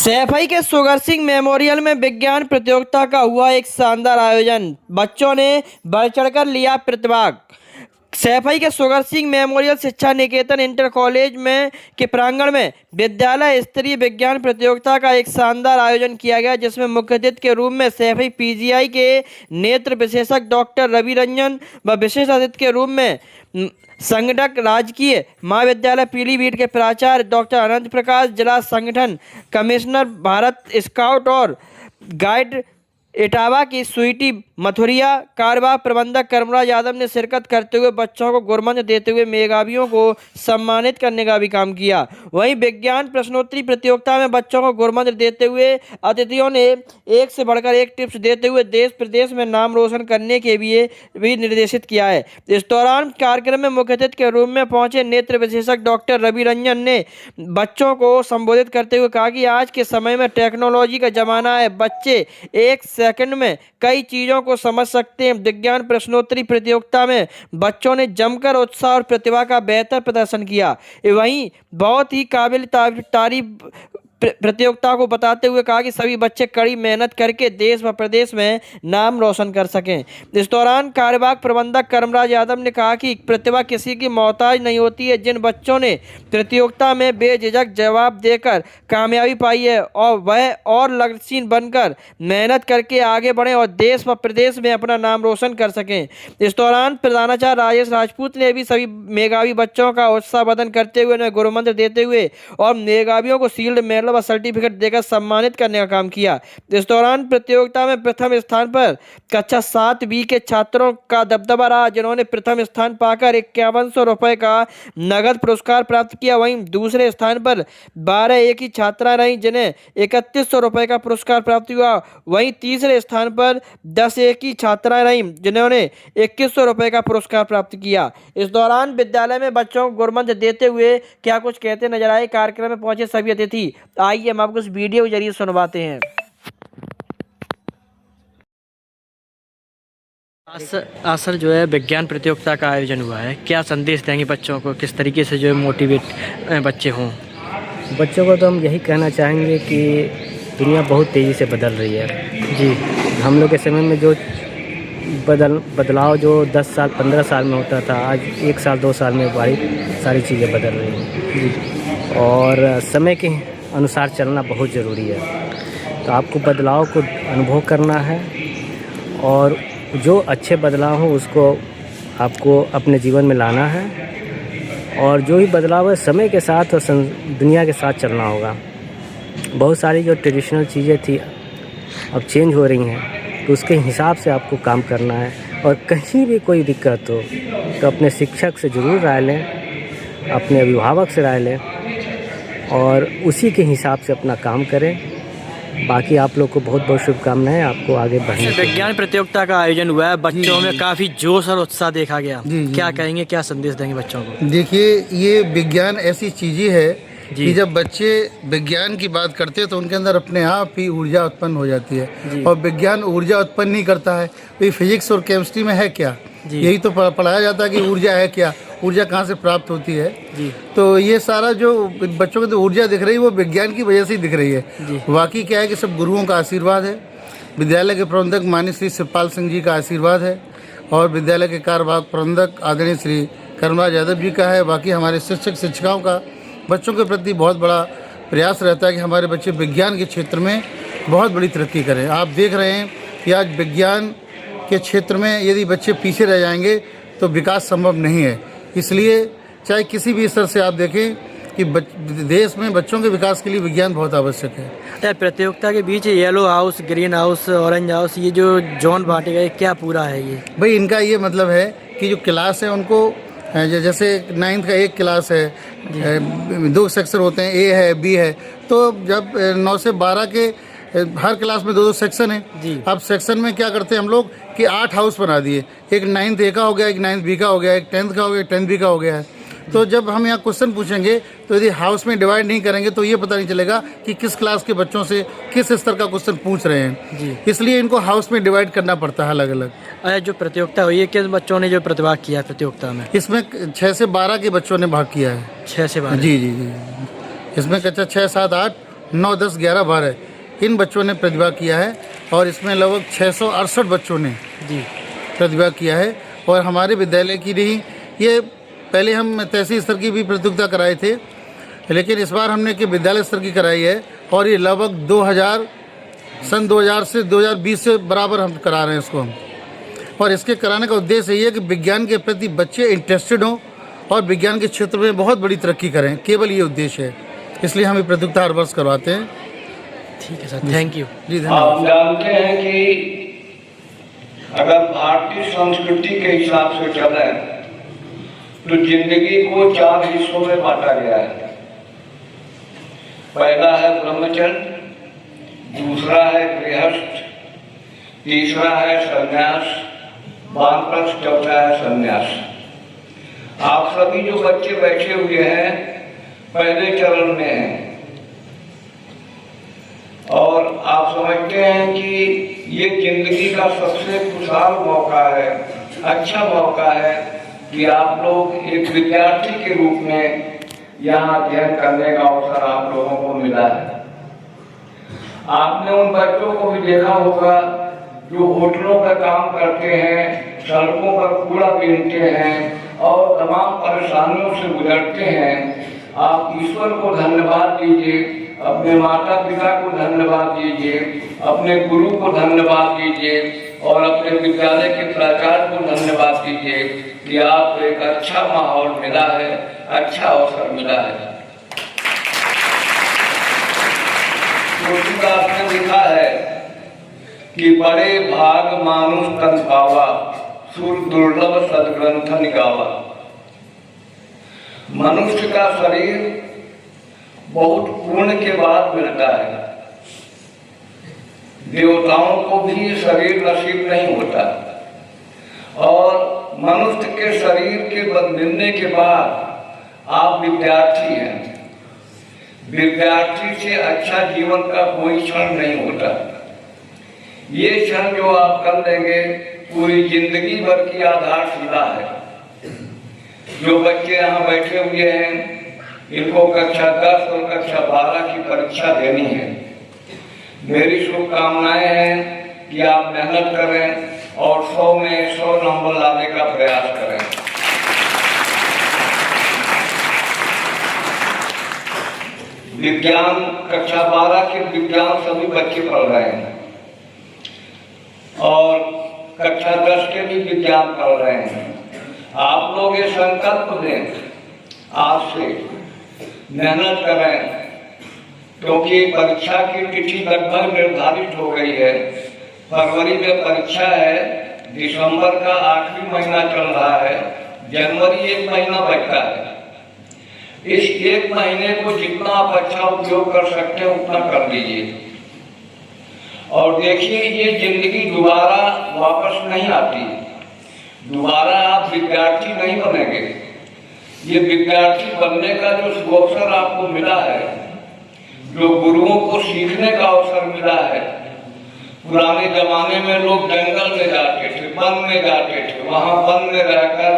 सैफई के sugar Singh memorial में विज्ञान प्रतियोगिता का हुआ एक शानदार आयोजन। बच्चों ने बढ़ चढ़कर लिया प्रतिभाग। सैफई के शुगर सिंह मेमोरियल शिक्षा निकेतन इंटर कॉलेज में के प्रांगण में विद्यालय स्तरीय विज्ञान प्रतियोगिता का एक शानदार आयोजन किया गया, जिसमें मुख्य अतिथि के रूप में सैफई पीजीआई के नेत्र विशेषज्ञ डॉक्टर रवि रंजन व विशेष अतिथि के रूप में संगठक राजकीय महाविद्यालय पीलीभीत के प्राचार्य डॉक्टर अनंत प्रकाश, जिला संगठन कमिश्नर भारत स्काउट और गाइड इटावा की स्वीटी मथुरिया, कार्यवाहक प्रबंधक कर्मराज यादव ने शिरकत करते हुए बच्चों को गुरमंत्र देते हुए मेधावियों को सम्मानित करने का भी काम किया। वहीं विज्ञान प्रश्नोत्तरी प्रतियोगिता में बच्चों को गुरमंत्र देते हुए अतिथियों ने एक से बढ़कर एक टिप्स देते हुए देश प्रदेश में नाम रोशन करने के लिए भी निर्देशित किया है। इस दौरान कार्यक्रम में मुख्य अतिथि के रूप में पहुंचे नेत्र विशेषज्ञ डॉक्टर रवि रंजन ने बच्चों को संबोधित करते हुए कहा कि आज के समय में टेक्नोलॉजी का जमाना है, बच्चे एक सेकंड में कई चीजों को समझ सकते हैं। विज्ञान प्रश्नोत्तरी प्रतियोगिता में बच्चों ने जमकर उत्साह और प्रतिभा का बेहतर प्रदर्शन किया। वहीं बहुत ही काबिल तारीफ प्रतियोगिता को बताते हुए कहा कि सभी बच्चे कड़ी मेहनत करके देश व प्रदेश में नाम रोशन कर सकें। इस दौरान कार्यवाहक प्रबंधक कर्मराज यादव ने कहा कि प्रतिभा किसी की मोहताज नहीं होती है। जिन बच्चों ने प्रतियोगिता में बेझिझक जवाब देकर कामयाबी पाई है और वह और लक्ष्यहीन बनकर मेहनत करके आगे बढ़ें और देश व प्रदेश में अपना नाम रोशन कर सकें। इस दौरान प्रधानाचार्य राजेश राजपूत ने भी सभी मेधावी बच्चों का उत्साहवर्धन करते हुए उन्हें गुरुमंत्र देते हुए और मेधावियों को शील्ड मेडल व सर्टिफिकेट देकर सम्मानित करने का काम किया। इस दौरान प्रतियोगिता में प्रथम स्थान पर कक्षा 7B के छात्रों का दबदबा रहा, जिन्होंने प्रथम स्थान पाकर 5100 रुपए का नगद पुरस्कार प्राप्त किया। वहीं दूसरे स्थान पर 12A की छात्रा रहीं, जिन्हें 3100 रुपए का पुरस्कार प्राप्त हुआ। वहीं तीसरे स्थान पर 10A की छात्राएं रहीं, जिन्होंने 2100 रुपए का पुरस्कार प्राप्त किया। इस दौरान विद्यालय में बच्चों को गुरमंत्र देते हुए क्या कुछ कहते नजर आए। कार्यक्रम में पहुंचे सभी अतिथि, आइए हम आपको इस वीडियो के जरिए सुनवाते हैं। आज सर जो है विज्ञान प्रतियोगिता का आयोजन हुआ है, क्या संदेश देंगे बच्चों को, किस तरीके से जो है मोटिवेट बच्चे हों? बच्चों को तो हम यही कहना चाहेंगे कि दुनिया बहुत तेज़ी से बदल रही है जी। हम लोग के समय में जो बदलाव जो 10 साल 15 साल में होता था, आज 1 साल 2 साल में बड़ी सारी चीज़ें बदल रही हैं जी। और समय के अनुसार चलना बहुत ज़रूरी है। तो आपको बदलाव को अनुभव करना है और जो अच्छे बदलाव हो उसको आपको अपने जीवन में लाना है। और जो भी बदलाव है समय के साथ और दुनिया के साथ चलना होगा। बहुत सारी जो ट्रेडिशनल चीज़ें थी अब चेंज हो रही हैं, तो उसके हिसाब से आपको काम करना है। और कहीं भी कोई दिक्कत हो तो अपने शिक्षक से ज़रूर राय लें, अपने अभिभावक से राय लें और उसी के हिसाब से अपना काम करें। बाकी आप लोग को बहुत बहुत शुभकामनाएं, आपको आगे बढ़ने। विज्ञान प्रतियोगिता का आयोजन हुआ है, बच्चों में काफ़ी जोश और उत्साह देखा गया। क्या कहेंगे, क्या संदेश देंगे बच्चों को? देखिए, ये विज्ञान ऐसी चीज़ें है कि जब बच्चे विज्ञान की बात करते हैं तो उनके अंदर अपने आप ही ऊर्जा उत्पन्न हो जाती है। और विज्ञान ऊर्जा उत्पन्न नहीं करता है, तो फिजिक्स और केमिस्ट्री में है क्या, यही तो पढ़ाया जाता है कि ऊर्जा है क्या, ऊर्जा कहाँ से प्राप्त होती है जी। तो ये सारा जो बच्चों को तो ऊर्जा दिख रही है वो विज्ञान की वजह से ही दिख रही है। बाकी क्या है कि सब गुरुओं का आशीर्वाद है, विद्यालय के प्रबंधक माननीय श्री शिवपाल सिंह जी का आशीर्वाद है और विद्यालय के कार्यवाहक प्रबंधक आदरणीय श्री कर्मराज यादव जी का है। बाकी हमारे शिक्षक शिक्षिकाओं का बच्चों के प्रति बहुत बड़ा प्रयास रहता है कि हमारे बच्चे विज्ञान के क्षेत्र में बहुत बड़ी तरक्की करें। आप देख रहे हैं कि आज विज्ञान के क्षेत्र में यदि बच्चे पीछे रह जाएंगे तो विकास संभव नहीं है। इसलिए चाहे किसी भी स्तर से आप देखें कि देश में बच्चों के विकास के लिए विज्ञान बहुत आवश्यक है। प्रतियोगिता के बीच yellow house, green house, orange house, ये जो जोन बांटे गए, क्या पूरा है ये? भाई इनका ये मतलब है कि जो क्लास है उनको, जैसे 9th का एक क्लास है, 2 सेक्शन होते हैं, A है B है, तो जब 9 से 12 के हर क्लास में 2-2 सेक्शन है। अब सेक्शन में क्या करते हैं हम लोग कि 8 हाउस बना दिए, एक 9th A का हो गया, एक 9th B का हो गया, एक 10th का हो गया, एक 10th B का हो गया है। तो जब हम यहाँ क्वेश्चन पूछेंगे तो यदि हाउस में डिवाइड नहीं करेंगे तो ये पता नहीं चलेगा कि किस क्लास के बच्चों से किस स्तर का क्वेश्चन पूछ रहे हैं। इसलिए इनको हाउस में डिवाइड करना पड़ता है अलग अलग। जो प्रतियोगिता हुई है, किस बच्चों ने जो प्रतिभाग किया है प्रतियोगिता में? इसमें 6 से 12 के बच्चों ने भाग किया है। 6 से 12? जी जी जी। इसमें कक्षा 6, 7, 8 9, 10, 11, 12 इन बच्चों ने प्रतिभा किया है और इसमें लगभग 668 बच्चों ने जी प्रतिभा किया है। और हमारे विद्यालय की नहीं, ये पहले हम तहसील स्तर की भी प्रतियोगिता कराए थे, लेकिन इस बार हमने कि विद्यालय स्तर की कराई है और ये लगभग 2000 से 2020 से बराबर हम करा रहे हैं इसको हम। और इसके कराने का उद्देश्य ये है कि विज्ञान के प्रति बच्चे इंटरेस्टेड हों और विज्ञान के क्षेत्र में बहुत बड़ी तरक्की करें, केवल ये उद्देश्य है। इसलिए हम ये प्रतियोगिता हर वर्ष करवाते हैं। ठीक है सर, थैंक यू जी धन्यवाद। आप जानते हैं कि अगर भारतीय संस्कृति के हिसाब से चले तो जिंदगी को 4 हिस्सों में बांटा गया है। पहला है ब्रह्मचर्य, दूसरा है गृहस्थ, तीसरा है संन्यास, वानप्रस्थ, चौथा है संन्यास। आप सभी जो बच्चे बैठे हुए हैं पहले चरण में हैं और आप समझते हैं कि ये जिंदगी का सबसे खुशहाल मौका है, अच्छा मौका है कि आप लोग एक विद्यार्थी के रूप में यहाँ अध्ययन करने का अवसर आप लोगों को मिला है। आपने उन बच्चों को भी देखा होगा जो होटलों पर काम करते हैं, सड़कों पर कूड़ा बीनते हैं और तमाम परेशानियों से गुजरते हैं। आप ईश्वर को धन्यवाद दीजिए, अपने माता पिता को धन्यवाद दीजिए, अपने गुरु को धन्यवाद दीजिए और अपने विद्यालय के प्राचार्य को धन्यवाद दीजिए कि आप एक अच्छा माहौल मिला है, अच्छा अवसर मिला है। तुलसीदास ने लिखा है कि बड़े भाग मानुष तन पावा, सुर दुर्लभ सदग्रंथ निगावा। मनुष्य का शरीर बहुत पुण्य के बाद मिलता है। देवताओं को भी शरीर नसीब नहीं होता और मनुष्य के शरीर के मिलने के बाद आप विद्यार्थी हैं। विद्यार्थी से अच्छा जीवन का कोई क्षण नहीं होता। ये क्षण जो आप कर लेंगे पूरी जिंदगी भर की आधारशिला है। जो बच्चे यहाँ बैठे हुए हैं इनको कक्षा 10 और कक्षा 12 की परीक्षा देनी है। मेरी शुभकामनाएं हैं कि आप मेहनत करें और 100 में 100 नंबर लाने का प्रयास करें। विज्ञान कक्षा 12 के विज्ञान सभी बच्चे पढ़ रहे हैं और कक्षा 10 के भी विज्ञान पढ़ रहे हैं। आप लोग ये संकल्प लें, आज से मेहनत करें क्योंकि परीक्षा की तिथि लगभग निर्धारित हो गई है। फरवरी में परीक्षा है, दिसंबर का आखिरी महीना चल रहा है, जनवरी 1 महीना बचता है। इस 1 महीने को जितना आप अच्छा उपयोग कर सकते हैं उतना कर लीजिए और देखिए ये जिंदगी दोबारा वापस नहीं आती। दोबारा आप विद्यार्थी नहीं बनेंगे। ये विद्यार्थी बनने का जो अवसर आपको मिला है, जो गुरुओं को सीखने का अवसर मिला है। पुराने जमाने में लोग जंगल में जाते थे, वन में जाते थे, वहां वन में रहकर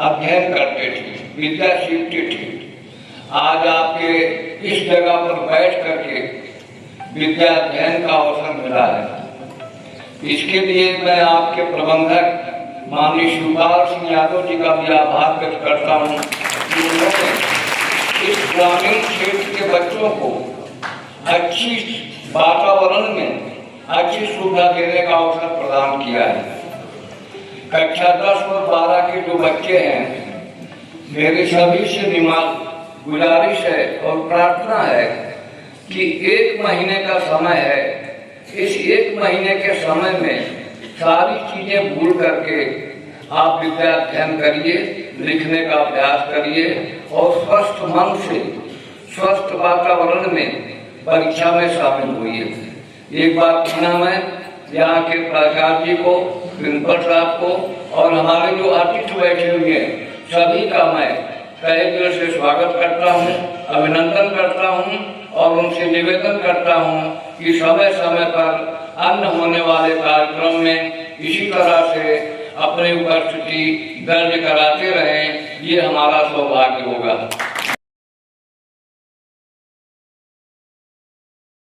अध्ययन करते थे, विद्या सीखते थे। आज आपके इस जगह पर बैठ करके विद्या अध्ययन का अवसर मिला है। इसके लिए मैं आपके प्रबंधक माननीय शिवपाल सिंह यादव जी का भी आभार व्यक्त करता हूँ कि उन्होंने इस ग्रामीण क्षेत्र के बच्चों को अच्छी वातावरण में अच्छी सुविधा देने का अवसर प्रदान किया है। कक्षा 10 और 12 के जो बच्चे हैं, मेरे सभी से गुजारिश है और प्रार्थना है कि 1 महीने का समय है। इस 1 महीने के समय में सारी चीजें भूल करके आप विद्या अध्ययन करिए, लिखने का अभ्यास करिए और स्वस्थ मन से स्वस्थ वातावरण में परीक्षा में शामिल हुई। एक बार पुनः मैं यहाँ के प्राचार्य जी को, प्रिंसिपल साहब को और हमारे जो अतिथि बैठे हुए हैं सभी का मैं तहे दिल से स्वागत करता हूँ, अभिनंदन करता हूँ और उनसे निवेदन करता हूँ कि समय समय पर अन्य होने वाले कार्यक्रम में इसी तरह से अपनी उपस्थिति दर्ज कराते रहें। ये हमारा सौभाग्य होगा।